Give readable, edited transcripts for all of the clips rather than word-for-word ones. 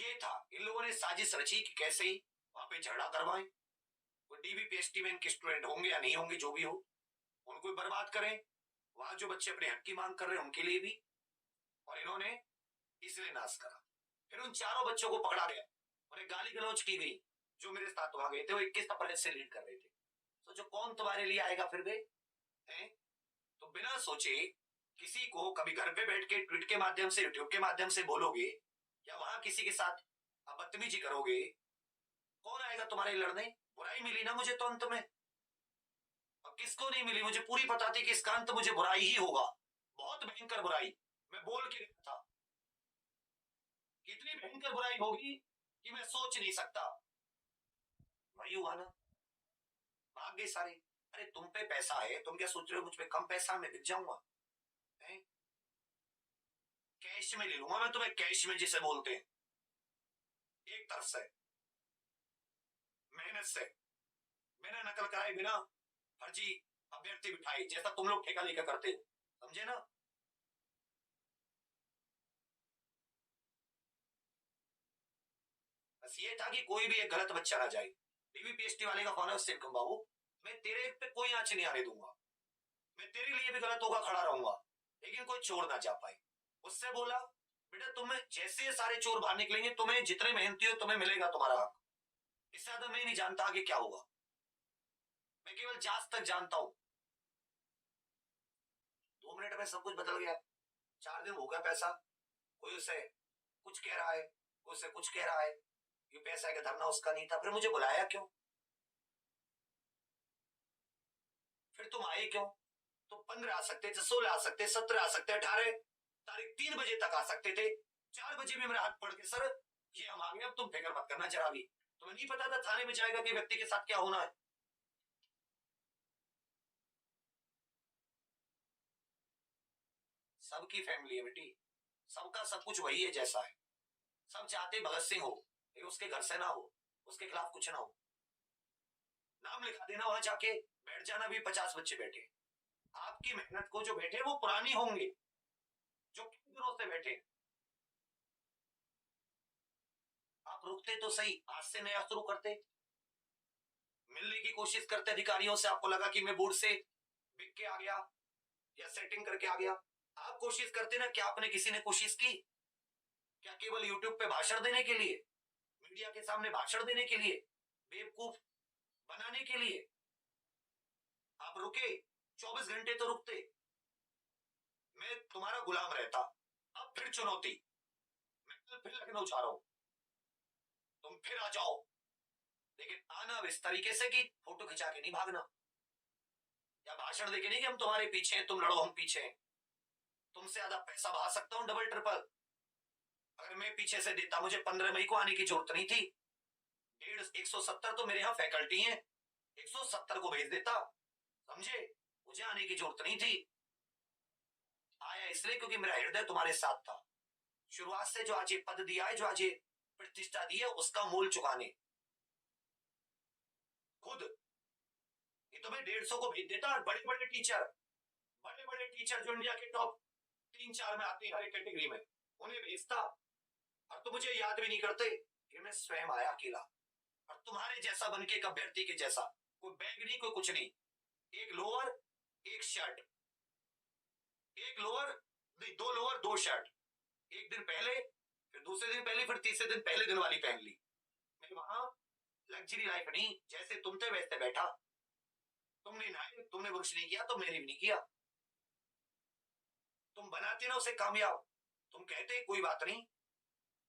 ये था, इन लोगों ने साजिश रची कि कैसे ही वहां पे झगड़ा करवाएं, वो डीबीपीएसटी में इनके स्टूडेंट होंगे या नहीं होंगे, जो भी हो उनको बर्बाद करें, वहां जो बच्चे अपने हक की मांग कर रहे हैं उनके लिए भी, और इन्होंने इसलिए नाश करा। फिर उन चारों बच्चों को पकड़ा गया, उन्हें गाली गलौज की गई। जो मेरे साथ वहां गए थे वो 21 अप्रैल से लीड कर रहे थे। सोचो कौन तुम्हारे लिए आएगा फिर वे हैं? तो बिना सोचे किसी को कभी घर पे बैठ के ट्वीट के माध्यम से, यूट्यूब के माध्यम से बोलोगे या वहां किसी के साथ बदतमीजी करोगे, कौन आएगा तुम्हारे लड़ने? बुराई मिली ना मुझे तो अंत में। अब किसको नहीं मिली? मुझे पूरी पता थी कि इसका अंत मुझे बुराई ही होगा, बहुत भयंकर बुराई। मैं बोल के गया था कितनी भयंकर बुराई होगी कि मैं सोच नहीं सकता। वही हुआ ना, भाग गए सारे। अरे तुम पे पैसा है, तुम क्या सोच रहे हो मुझ पे कम पैसा मैं बिक जाऊंगा? कैश में ले लूंगा मैं तुम्हें, कैश में जिसे बोलते हैं। एक तरफ से मेहनत से, बिना नकल कराए, बिना फर्जी अभ्यर्थी बिठाई, जैसा तुम लोग ठेका लेकर करते हो, समझे ना? बस ये था कि कोई भी एक गलत बच्चा ना जाए। डीबीपीएसटी वाले का फोन है, उससे कम बाबू मैं तेरे पे कोई आंच नहीं आने दूंगा, मैं तेरे लिए भी गलत होगा खड़ा रहूंगा, लेकिन कोई चोर ना जा पाए। उससे बोला बेटा तुम्हें जैसे ये सारे चोर बाहर निकलेंगे, तुम्हें जितने मेहनती हो तुम्हें मिलेगा तुम्हारा हक। इससे ज्यादा मैं नहीं जानता आगे क्या होगा, मैं केवल जांच तक जानता हूं। 2 मिनट में सब कुछ बदल गया। 4 दिन हो गया पैसा, कोई उसे कुछ कह रहा है, कोई उसे कुछ कह रहा है। ये पैसा का धरना उसका नहीं था, फिर मुझे बुलाया क्यों? फिर तुम आए क्यों? तो 15 आ सकते थे, 16 आ सकते, 17 आ सकते, 18 तारीख 3 बजे तक आ सकते थे। 4 बजे भी मेरा हाथ पड़ के सर ये हम आ गए, अब तुम फिक्र मत करना जरा भी। तुम्हें नहीं पता था थाने में जाएगा कि व्यक्ति के साथ क्या होना है? सबकी फैमिली है बेटी, सबका सब कुछ वही है जैसा है। सब चाहते भगत सिंह हो, लेकिन उसके घर से ना हो, उसके खिलाफ कुछ ना हो। नाम लिखा देना वहां जाके, बैठ जाना भी 50 बच्चे बैठे। आपकी मेहनत को जो बैठे वो पुरानी होंगे, जो किन दिनों से बैठे। आप रुकते तो सही, आज से नया शुरू करते, मिलने की कोशिश करते अधिकारियों से। आपको लगा कि मैं बोर्ड से बिक के आ गया या सेटिंग करके आ गया, आप कोशिश करते ना। क्या आपने किसी ने कोशिश की? क्या केवल यूट्यूब पे भाषण देने के लिए, मीडिया के सामने भाषण देने के लिए, बेवकूफ बनाने के लिए आप रुके? 24 घंटे तो रुकते, मैं तुम्हारा गुलाम रहता। अब फिर चुनौती, मैं कल फिर लखनऊ जा रहा हूं, तुम फिर आ जाओ, लेकिन आना इस तरीके से कि फोटो खिंचा के नहीं भागना, या भाषण देके नहीं कि हम तुम्हारे पीछे हैं, तुम लड़ो हम पीछे हैं। तुमसे ज्यादा पैसा बहा सकता हूं डबल ट्रिपल। अगर मैं पीछे से देता, मुझे 15 मई को आने की जरूरत नहीं थी। 170 तो मेरे यहाँ फैकल्टी है, 170 को भेज देता, समझे? मुझे आने की जरूरत नहीं थी। आया इसलिए क्योंकि मेरा हृदय तुम्हारे साथ था। शुरुआत से जो आज ये पद दिया है, जो आज ये प्रतिष्ठा दी है, उसका मूल चुकाने खुद। ये तो मैं 150 को भेज देता, और बड़े बड़े टीचर, बड़े बड़े टीचर जो इंडिया के टॉप 3-4 में आते हैं हर एक कैटेगरी में, उन्हें भेजता। और तो मुझे याद भी नहीं करते कि मैं स्वयं आया अकेला, और तुम्हारे जैसा बन के एक अभ्यर्थी के जैसा, कोई बैग नहीं, कोई कुछ नहीं, एक लोअर एक शर्ट, एक लोअर नहीं, 2 लोअर 2 शर्ट, एक दिन पहले, फिर दूसरे दिन पहले, फिर तीसरे दिन पहले दिन वाली पहन ली। मैं वहां लग्जरी लाइफ नहीं, जैसे तुम थे वैसे बैठा। तुमने नहाए, तुमने वृक्ष नहीं किया तो मैंने भी नहीं किया। तुम बनाते ना उसे कामयाब, तुम कहते कोई बात नहीं,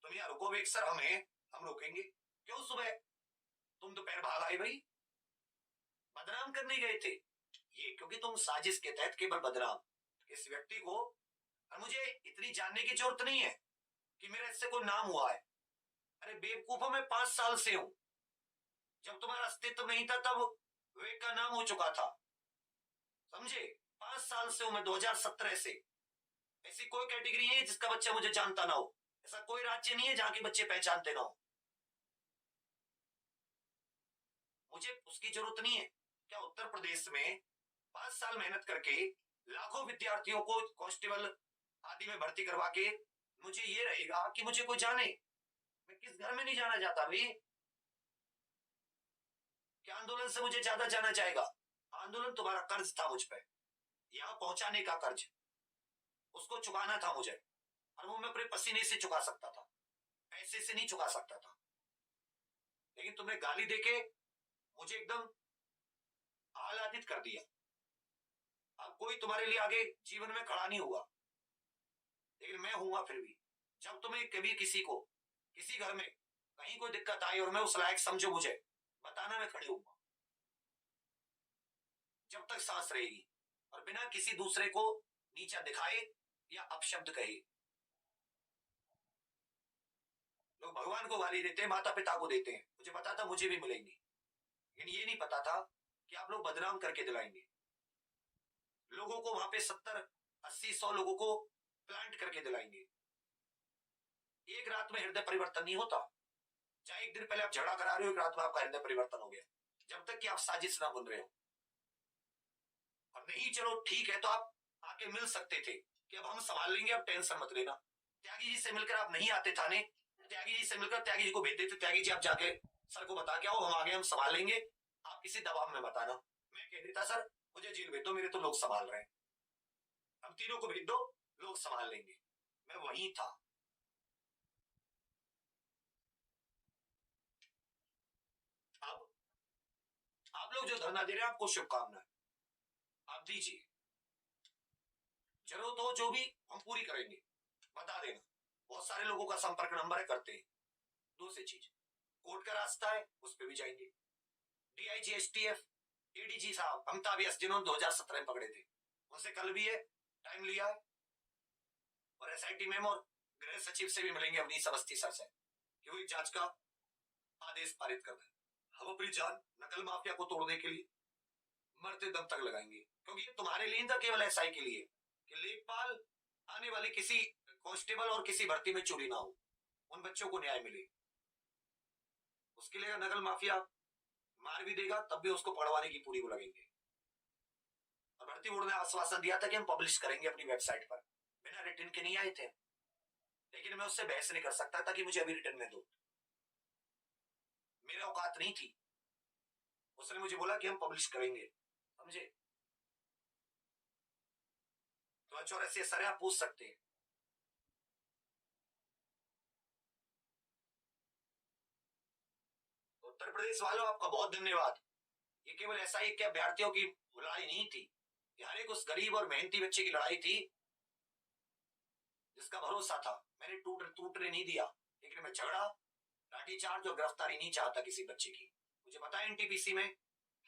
तुम यहाँ रुकोगे सर, हम रोकेंगे। क्यों सुबह तुम दोपहर भाग आए भाई? बदनाम करने गए थे ये, क्योंकि तुम साजिश के तहत केवल बदनाम इस व्यक्ति को। और मुझे इतनी जानने की जरूरत नहीं है कि मेरा इससे कोई नाम हुआ है। अरे बेवकूफों, मैं 5 साल से हूं, जब तुम्हारा अस्तित्व नहीं था तब विवेक का नाम हो चुका था, समझे? 5 साल से हूं मैं, 2017 से। ऐसी कोई कैटेगरी है जिसका बच्चा मुझे जानता ना हो, ऐसा कोई राज्य नहीं है जहां के बच्चे पहचानते ना हो। मुझे उसकी जरूरत नहीं है। क्या उत्तर प्रदेश में 5 साल मेहनत करके लाखों विद्यार्थियों को कांस्टेबल आदि में भर्ती करवा के मुझे ये रहेगा कि मुझे कोई जाने? मैं किस घर में नहीं जाना चाहता भाई? क्या आंदोलन से मुझे ज्यादा जाना चाहेगा? आंदोलन तुम्हारा कर्ज था मुझ पे, यहां पहुंचाने का कर्ज, उसको चुकाना था मुझे, और वो मैं अपने पसीने से चुका सकता था, पैसे से नहीं चुका सकता था। लेकिन तुमने गाली देके मुझे एकदम आह्लादित कर दिया। अब कोई तुम्हारे लिए आगे जीवन में खड़ा नहीं हुआ, लेकिन मैं हूंगा फिर भी। जब तुम्हें कभी किसी को, किसी घर में कहीं कोई दिक्कत आई और मैं उस लायक समझो मुझे, बताना, मैं खड़े हूंगा जब तक सांस रहेगी, और बिना किसी दूसरे को नीचा दिखाए या अपशब्द कहे। लोग भगवान को गाली देते हैं, माता पिता को देते हैं, मुझे पता था मुझे भी मिलेंगी, लेकिन ये नहीं पता था कि आप लोग बदनाम करके दिलाएंगे लोगों को। वहां पे 70, 80, 100 लोगों को प्लांट करके दिलाएंगे। एक रात में हृदय परिवर्तन नहीं होता। चाहे एक दिन पहले आप झगड़ा करा रहे हो, एक रात में आपका हृदय परिवर्तन हो गया, जब तक कि आप साजिश ना बुन रहे हो। और नहीं, चलो ठीक है, तो आप आके मिल सकते थे कि अब हम संभाल लेंगे, अब टेंशन मत लेना। त्यागी जी से मिलकर आप नहीं आते थाने, त्यागी जी से मिलकर त्यागी जी को भेज देते, त्यागी जी आप जाके सर को बता के आओ, हम आगे, हम संभाल लेंगे, आप किसी दबाव में बताना। मैं कह देता सर मुझे जेल भेज दो, मेरे तो लोग संभाल रहे हैं, हम तीनों को भेज दो, लोग संभाल लेंगे। मैं वहीं था। अब आप लोग जो धरना दे रहे हैं, आपको शुभकामनाएं, आप दीजिए, जरूरत हो जो भी हम पूरी करेंगे, बता देना। बहुत सारे लोगों का संपर्क नंबर है, करते हैं। दूसरी चीज, कोर्ट का रास्ता है, उस पर भी जाएंगे। डीआईजी एसटीएफ एडीजी साहब अमिताभ यस, जिन्होंने 2017 में पकड़े थे, उनसे कल भी है, टाइम लिया है। और एसआईटी मेम और गृह सचिव से भी मिलेंगे, अवनीश अवस्थी सर से, कि वो जांच का आदेश पारित कर दें। हम अपनी जान नकल माफिया को तोड़ने के लिए मरते दम तक लगाएंगे, क्योंकि ये तुम्हारे लिए था, केवल एसआई के लिए, कि लेखपाल आने वाले किसी कांस्टेबल और किसी भर्ती में चोरी ना हो, उन बच्चों को न्याय मिले। उसके लिए नकल माफिया मार भी देगा, तब भी उसको पढ़वाने की पूरी वो लगेंगे। और भर्ती बोर्ड ने आश्वासन दिया था कि हम पब्लिश करेंगे अपनी वेबसाइट पर, बिना रिटर्न के नहीं आए थे, लेकिन मैं उससे बहस नहीं कर सकता था कि मुझे अभी रिटर्न में दो, मेरे औकात नहीं थी। उसने मुझे बोला कि हम पब्लिश करेंगे, समझे? तो अच्छा, और ऐसे सर आप पूछ सकते हैं। तो उत्तर प्रदेश वालों, आपका बहुत धन्यवाद। ये केवल ऐसा ही क्या अभ्यर्थियों की लड़ाई नहीं थी, ये हर एक उस गरीब और मेहनती बच्चे की लड़ाई थी, जिसका भरोसा था। मैंने टूटने नहीं दिया, लेकिन मैं झगड़ा, लाठीचार्ज और गिरफ्तारी नहीं चाहता किसी बच्चे की। मुझे पता है एनटीपीसी में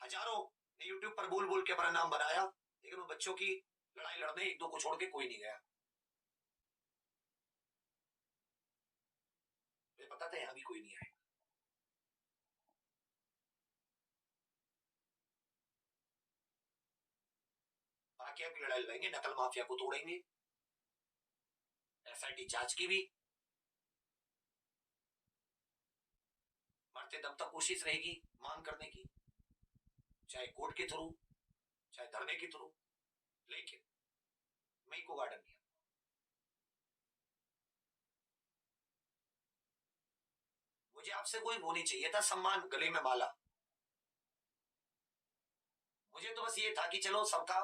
हजारों ने यूट्यूब पर बोल बोल के अपना नाम बनाया, लेकिन वो बच्चों की लड़ाई लड़ने एक दो को छोड़ के कोई नहीं गया। मुझे पता था यहां भी कोई नहीं आया। बाकी की लड़ाई लड़ेंगे, नकल माफिया को तोड़ेंगे, एसआईटी जांच की भी मरते दम तक कोशिश रहेगी मांग करने की, चाहे कोर्ट के थ्रू, चाहे धरने के थ्रू। लेकिन मई को गार्डन किया, मुझे आपसे कोई वो नहीं चाहिए था सम्मान, गले में माला। मुझे तो बस ये था कि चलो सबका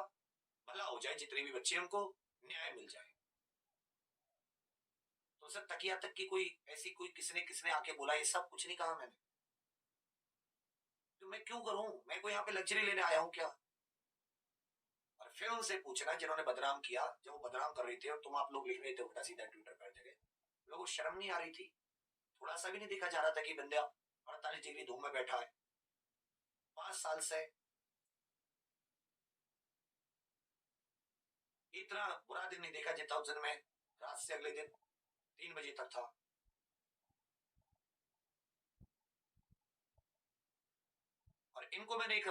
भला हो जाए, जितने भी बच्चे उनको न्याय मिल जाए। तो सर तकिया तक की कोई ऐसी कोई किसने किसने आके बोला, ये सब कुछ नहीं कहा मैंने। तो मैं क्यों करूं, मैं कोई यहाँ पे लग्जरी लेने आया हूं क्या? और फिर उनसे पूछना जिन्होंने बदनाम किया, जब वो बदनाम कर रही थी और तुम आप लोग लिख रहे थे उल्टा सीधा ट्विटर पर जगह, लोगों को शर्म नहीं आ रही थी? थोड़ा सा भी नहीं देखा जा रहा था कि बंदा 48 डिग्री धूप में बैठा है 5 साल से? इतना बुरा दिन नहीं देखा जितना उस दिन में रात से अगले दिन 3 बजे तक था। और इनको मैंने एक